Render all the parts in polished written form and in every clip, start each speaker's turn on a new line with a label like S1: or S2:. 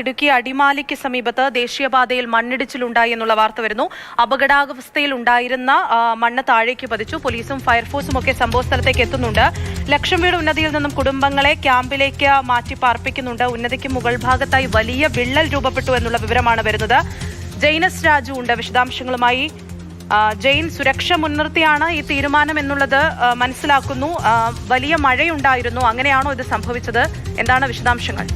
S1: ഇടുക്കി അടിമാലിക്ക് സമീപത്ത് ദേശീയപാതയിൽ മണ്ണിടിച്ചിലുണ്ടായി എന്നുള്ള വാർത്ത വരുന്നു. അപകടാവസ്ഥയിൽ ഉണ്ടായിരുന്ന മണ്ണ് താഴേക്ക് പതിച്ചു. പോലീസും ഫയർഫോഴ്സും ഒക്കെ സംഭവസ്ഥലത്തേക്ക് എത്തുന്നുണ്ട്. ലക്ഷം വീട് ഉന്നതിയിൽ നിന്നും കുടുംബങ്ങളെ ക്യാമ്പിലേക്ക് മാറ്റി പാർപ്പിക്കുന്നുണ്ട്. ഉന്നതിക്ക് മുകൾ ഭാഗത്തായി വലിയ വിള്ളൽ രൂപപ്പെട്ടു എന്നുള്ള വിവരമാണ് വരുന്നത്. ജെയിനസ് രാജു ഉണ്ട് വിശദാംശങ്ങളുമായി. ജെയിൻ, സുരക്ഷ മുൻനിർത്തിയാണ് ഈ തീരുമാനം എന്നുള്ളത് മനസ്സിലാക്കുന്നു. വലിയ മഴയുണ്ടായിരുന്നു, അങ്ങനെയാണോ ഇത് സംഭവിച്ചത്? എന്താണ് വിശദാംശങ്ങൾ?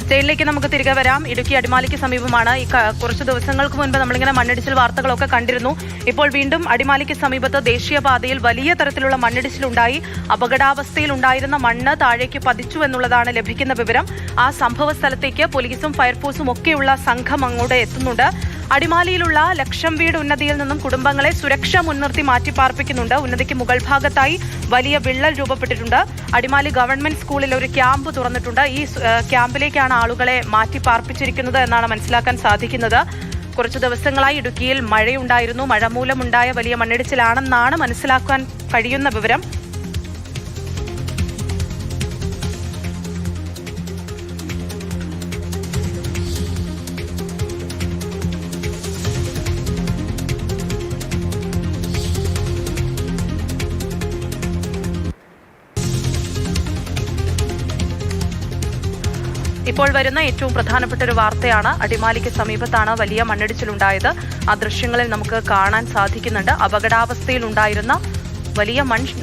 S1: ജയിലിലേക്ക് നമുക്ക് തിരികെ വരാം. ഇടുക്കി അടിമാലിക്ക് സമീപമാണ്. ഈ കുറച്ച് ദിവസങ്ങൾക്ക് മുൻപ് നമ്മളിങ്ങനെ മണ്ണിടിച്ചിൽ വാർത്തകളൊക്കെ കണ്ടിരുന്നു. ഇപ്പോൾ വീണ്ടും അടിമാലിക്ക് സമീപത്ത് ദേശീയപാതയിൽ വലിയ തരത്തിലുള്ള മണ്ണിടിച്ചിലുണ്ടായി. അപകടാവസ്ഥയിൽ ഉണ്ടായിരുന്ന മണ്ണ് താഴേക്ക് പതിച്ചു എന്നുള്ളതാണ് ലഭിക്കുന്ന വിവരം. ആ സംഭവ സ്ഥലത്തേക്ക് പോലീസും ഫയർഫോഴ്സും ഒക്കെയുള്ള സംഘം അങ്ങോട്ട് എത്തുന്നുണ്ട്. അടിമാലിയിലുള്ള ലക്ഷം വീട് ഉന്നതിയിൽ നിന്നും കുടുംബങ്ങളെ സുരക്ഷ മുൻനിർത്തി മാറ്റിപ്പാർപ്പിക്കുന്നുണ്ട്. ഉന്നതിക്ക് മുകൾ ഭാഗത്തായി വലിയ വിള്ളൽ രൂപപ്പെട്ടിട്ടുണ്ട്. അടിമാലി ഗവൺമെന്റ് സ്കൂളിൽ ഒരു ക്യാമ്പ് തുറന്നിട്ടുണ്ട്. ഈ ക്യാമ്പിലേക്കാണ് ആളുകളെ മാറ്റിപ്പാർപ്പിച്ചിരിക്കുന്നത് എന്നാണ് മനസ്സിലാക്കാൻ സാധിക്കുന്നത്. കുറച്ചു ദിവസങ്ങളായി ഇടുക്കിയിൽ മഴയുണ്ടായിരുന്നു. മഴ മൂലമുണ്ടായ വലിയ മണ്ണിടിച്ചിലാണെന്നാണ് മനസ്സിലാക്കാൻ കഴിയുന്ന വിവരം. ഇപ്പോൾ വരുന്ന ഏറ്റവും പ്രധാനപ്പെട്ട ഒരു വാർത്തയാണ്. അടിമാലിക്ക് സമീപത്താണ് വലിയ മണ്ണിടിച്ചിലുണ്ടായത്. ആ ദൃശ്യങ്ങളിൽ നമുക്ക് കാണാൻ സാധിക്കുന്നുണ്ട്. അപകടാവസ്ഥയിൽ ഉണ്ടായിരുന്ന വലിയ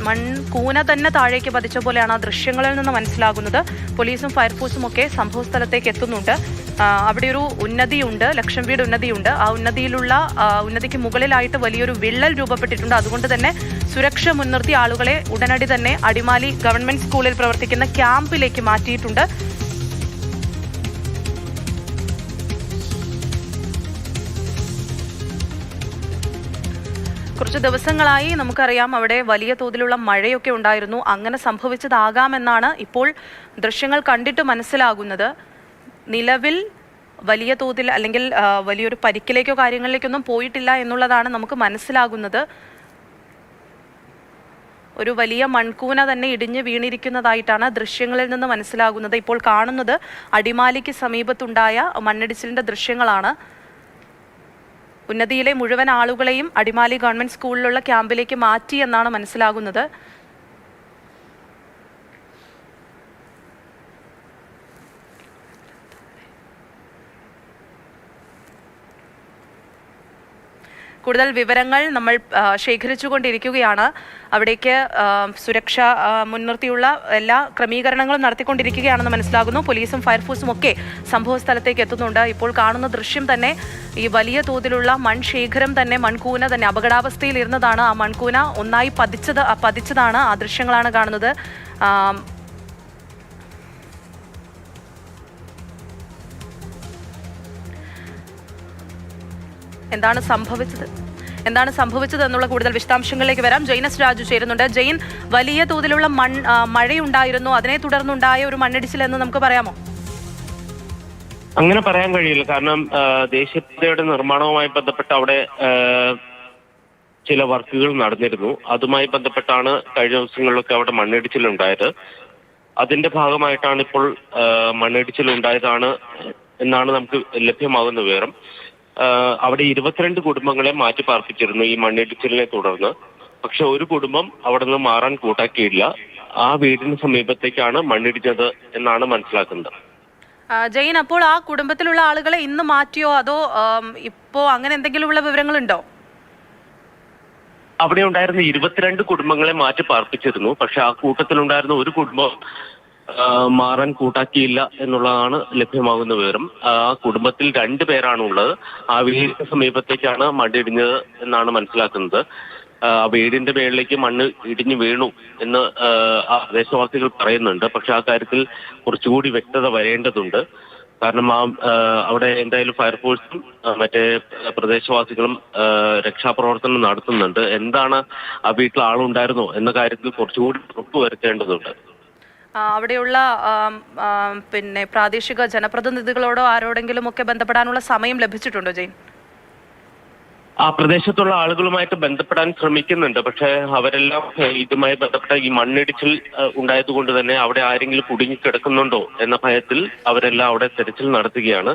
S1: മൺകൂന തന്നെ താഴേക്ക് പതിച്ച പോലെയാണ് ആ ദൃശ്യങ്ങളിൽ നിന്ന് മനസ്സിലാകുന്നത്. പോലീസും ഫയർഫോഴ്സും ഒക്കെ സംഭവ സ്ഥലത്തേക്ക് എത്തുന്നുണ്ട്. അവിടെ ഒരു ഉന്നതിയുണ്ട്, ലക്ഷം വീട് ഉന്നതിയുണ്ട്. ആ ഉന്നതിക്ക് മുകളിലായിട്ട് വലിയൊരു വിള്ളൽ രൂപപ്പെട്ടിട്ടുണ്ട്. അതുകൊണ്ട് തന്നെ സുരക്ഷ മുൻനിർത്തി ആളുകളെ ഉടനടി തന്നെ അടിമാലി ഗവൺമെന്റ് സ്കൂളിൽ പ്രവർത്തിക്കുന്ന ക്യാമ്പിലേക്ക് മാറ്റിയിട്ടുണ്ട്. കുറച്ച് ദിവസങ്ങളായി നമുക്കറിയാം അവിടെ വലിയ തോതിലുള്ള മഴയൊക്കെ ഉണ്ടായിരുന്നു. അങ്ങനെ സംഭവിച്ചതാകാമെന്നാണ് ഇപ്പോൾ ദൃശ്യങ്ങൾ കണ്ടിട്ട് മനസ്സിലാകുന്നത്. നിലവിൽ വലിയ തോതിൽ അല്ലെങ്കിൽ വലിയൊരു പരിക്കിലേക്കോ കാര്യങ്ങളിലേക്കൊന്നും പോയിട്ടില്ല എന്നുള്ളതാണ് നമുക്ക് മനസ്സിലാകുന്നത്. ഒരു വലിയ മൺകൂന തന്നെ ഇടിഞ്ഞ് വീണിരിക്കുന്നതായിട്ടാണ് ദൃശ്യങ്ങളിൽ നിന്ന് മനസ്സിലാകുന്നത്. ഇപ്പോൾ കാണുന്നത് അടിമാലിക്ക് സമീപത്തുണ്ടായ മണ്ണിടിച്ചിലിന്റെ ദൃശ്യങ്ങളാണ്. ഉന്നതിയിലെ മുഴുവൻ ആളുകളെയും അടിമാലി ഗവൺമെന്റ് സ്കൂളിലുള്ള ക്യാമ്പിലേക്ക് മാറ്റി എന്നാണ് മനസ്സിലാകുന്നത്. കൂടുതൽ വിവരങ്ങൾ നമ്മൾ ശേഖരിച്ചുകൊണ്ടിരിക്കുകയാണ്. അവിടേക്ക് സുരക്ഷ മുൻനിർത്തിയുള്ള എല്ലാ ക്രമീകരണങ്ങളും നടത്തിക്കൊണ്ടിരിക്കുകയാണെന്ന് മനസ്സിലാകുന്നു. പോലീസും ഫയർഫോഴ്സും ഒക്കെ സംഭവ സ്ഥലത്തേക്ക് എത്തുന്നുണ്ട്. ഇപ്പോൾ കാണുന്ന ദൃശ്യം തന്നെ ഈ വലിയ തോതിലുള്ള മൺശേഖരം തന്നെ, മൺകൂന തന്നെ അപകടാവസ്ഥയിൽ ഇരുന്നതാണ്. ആ മൺകൂന ഒന്നായി പതിച്ചതാണ്. ആ ദൃശ്യങ്ങളാണ് കാണുന്നത്. എന്താണ് സംഭവിച്ചത് എന്നുള്ള കൂടുതൽ വിശദാംശങ്ങളിലേക്ക് വരാം. ജെയിനസ് രാജു ചേരുന്നുണ്ട്. ജെയിൻ, വലിയ തോതിലുള്ള മഴയുണ്ടായിരുന്നു, അതിനെ തുടർന്നുണ്ടായ ഒരു മണ്ണിടിച്ചിൽ എന്ന് നമുക്ക് പറയാമോ?
S2: അങ്ങനെ പറയാൻ കഴിയില്ല. കാരണം ദേശീയപാതയുടെ നിർമ്മാണവുമായി ബന്ധപ്പെട്ട് അവിടെ ചില വർക്കുകൾ നടന്നിരുന്നു. അതുമായി ബന്ധപ്പെട്ടാണ് കഴിഞ്ഞ ദിവസങ്ങളിലൊക്കെ അവിടെ മണ്ണിടിച്ചിലുണ്ടായത്. അതിന്റെ ഭാഗമായിട്ടാണ് ഇപ്പോൾ മണ്ണിടിച്ചിലുണ്ടായതാണ് എന്നാണ് നമുക്ക് ലഭ്യമാകുന്ന വിവരം. അവിടെ 22 കുടുംബങ്ങളെ മാറ്റി പാർപ്പിച്ചിരുന്നു ഈ മണ്ണിടിച്ചിലിനെ തുടർന്ന്. പക്ഷെ ഒരു കുടുംബം അവിടെ നിന്ന് മാറാൻ കൂട്ടാക്കിയില്ല. ആ വീടിന് സമീപത്തേക്കാണ് മണ്ണിടിച്ചത് എന്നാണ് മനസ്സിലാക്കുന്നത്.
S1: ജെയിൻ, അപ്പോൾ ആ കുടുംബത്തിലുള്ള ആളുകളെ ഇന്ന് മാറ്റിയോ അതോ ഇപ്പോ അങ്ങനെ എന്തെങ്കിലുമുള്ള വിവരങ്ങളുണ്ടോ?
S2: അവിടെ ഉണ്ടായിരുന്ന 22 കുടുംബങ്ങളെ മാറ്റി പാർപ്പിച്ചിരുന്നു. പക്ഷെ ആ കൂട്ടത്തിലുണ്ടായിരുന്ന ഒരു കുടുംബം മാറാൻ കൂട്ടാക്കിയില്ല എന്നുള്ളതാണ് ലഭ്യമാകുന്ന വിവരം. ആ കുടുംബത്തിൽ 2 പേരാണ് ഉള്ളത്. ആ വീടിന് സമീപത്തേക്കാണ് മണ്ണിടിഞ്ഞത് എന്നാണ് മനസ്സിലാക്കുന്നത്. ആ വീടിന്റെ മേളിലേക്ക് മണ്ണ് ഇടിഞ്ഞു വീണു എന്ന് ആ പ്രദേശവാസികൾ പറയുന്നുണ്ട്. പക്ഷെ ആ കാര്യത്തിൽ കുറച്ചുകൂടി വ്യക്തത വരേണ്ടതുണ്ട്. കാരണം അവിടെ എന്തായാലും ഫയർഫോഴ്സും മറ്റേ പ്രദേശവാസികളും രക്ഷാപ്രവർത്തനം നടത്തുന്നുണ്ട്. എന്താണ് ആ വീട്ടിൽ ആളുണ്ടായിരുന്നോ എന്ന കാര്യത്തിൽ കുറച്ചുകൂടി ഉറപ്പുവരുത്തേണ്ടതുണ്ട്.
S1: അവിടെയുള്ള പ്രാദേശിക ജനപ്രതിനിധികളോടോ ആരോടെങ്കിലും ഒക്കെ ബന്ധപ്പെടാനുള്ള സമയം ലഭിച്ചിട്ടുണ്ടോ ജെയിൻ?
S2: ആ പ്രദേശത്തുള്ള ആളുകളുമായിട്ട് ബന്ധപ്പെടാൻ ശ്രമിക്കുന്നുണ്ട്. പക്ഷേ അവരെല്ലാം ഇതുമായി ബന്ധപ്പെട്ട ഈ മണ്ണിടിച്ചിൽ ഉണ്ടായതുകൊണ്ട് തന്നെ അവിടെ ആരെങ്കിലും കുടുങ്ങിക്കിടക്കുന്നുണ്ടോ എന്ന ഭയത്തിൽ അവരെല്ലാം അവിടെ തെരച്ചിൽ നടത്തുകയാണ്.